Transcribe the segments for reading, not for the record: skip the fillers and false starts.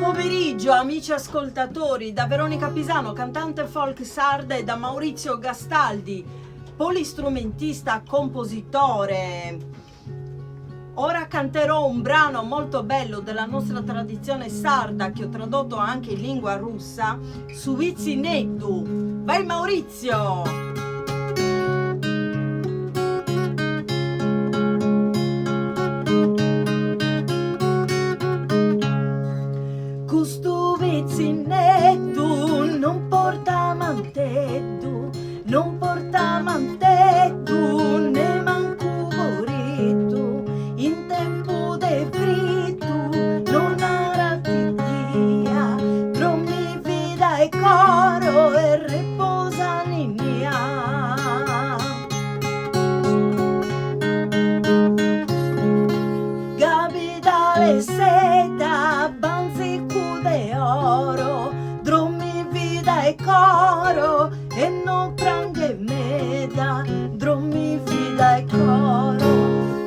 Pomeriggio amici ascoltatori, da Veronica Pisano, cantante folk sarda, e da Maurizio Gastaldi, polistrumentista, compositore. Ora canterò un brano molto bello della nostra tradizione sarda che ho tradotto anche in lingua russa, Suvizi Neddu. Vai Maurizio! Non porta mantedu, non porta mantedu, ne manco boritu, in tempo de fritu, non arati dia, trommi vida e coro e riposa linea. Gabi dalle seda, banzi cude oro, e coro e non pranghe meda, drommi vida e coro,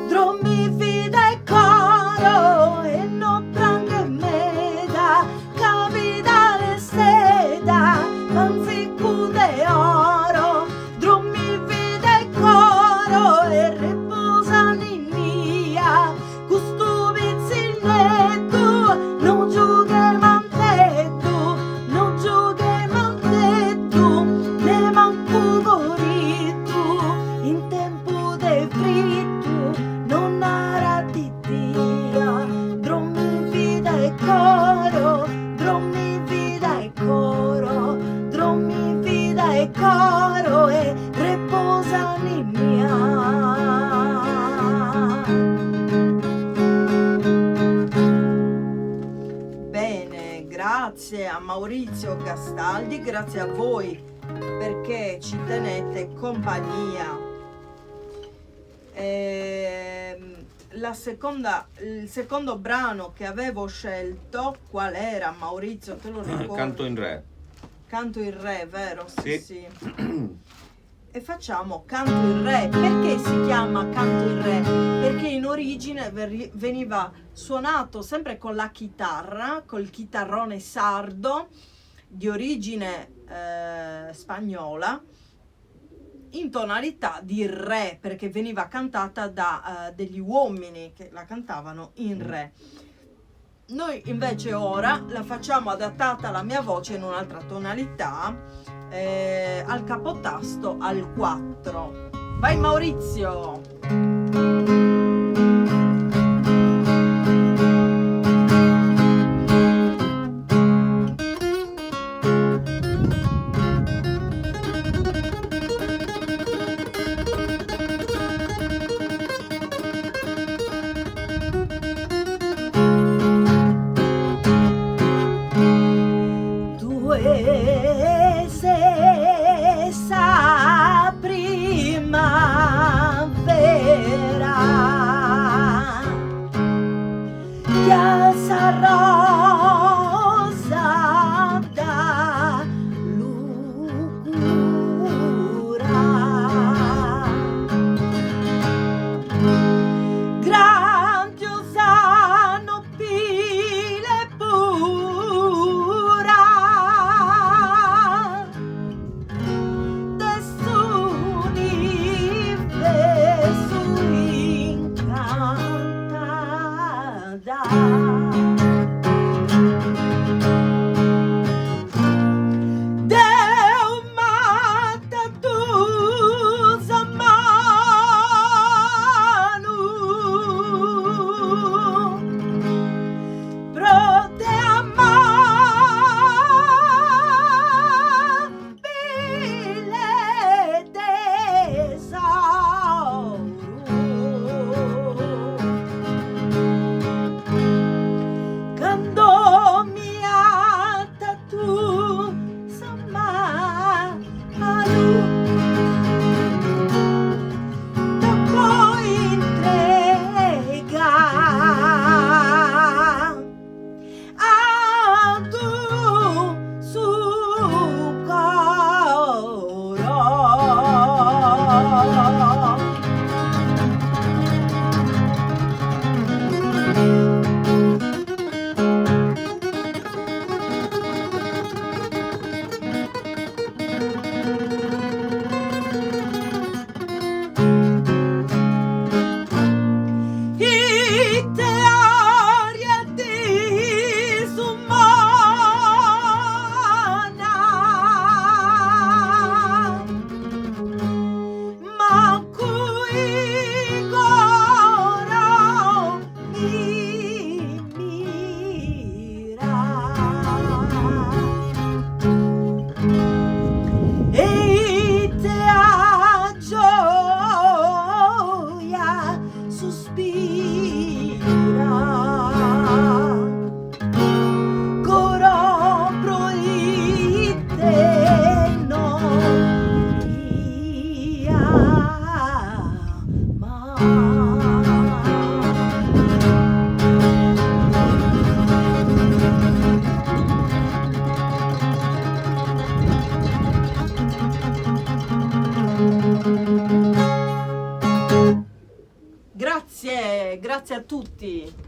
drommi vida e coro e non pranghe meda, capitale seda, anzi cude oro, drommi vida e coro e riposa in mia, gusto vizzinetto, non giughe mantetto, non giughe in tempo de fritto, non arati dia, drommi vida e coro, drommi vida e coro, drommi vida e coro e riposa in mia. Bene, grazie a Maurizio Gastaldi, grazie a voi perché ci tenete compagnia. Il secondo brano che avevo scelto, qual era Maurizio? Te lo ricordi? Canto in re. Canto in re, vero? Sì, sì. E facciamo Canto in re. Perché si chiama Canto in re? Perché in origine veniva suonato sempre con la chitarra, col chitarrone sardo di origine spagnola, in tonalità di re, perché veniva cantata da degli uomini che la cantavano in re. Noi invece ora la facciamo adattata alla mia voce in un'altra tonalità, al capotasto al 4. Vai Maurizio! sospira, coro proite non via Grazie a tutti.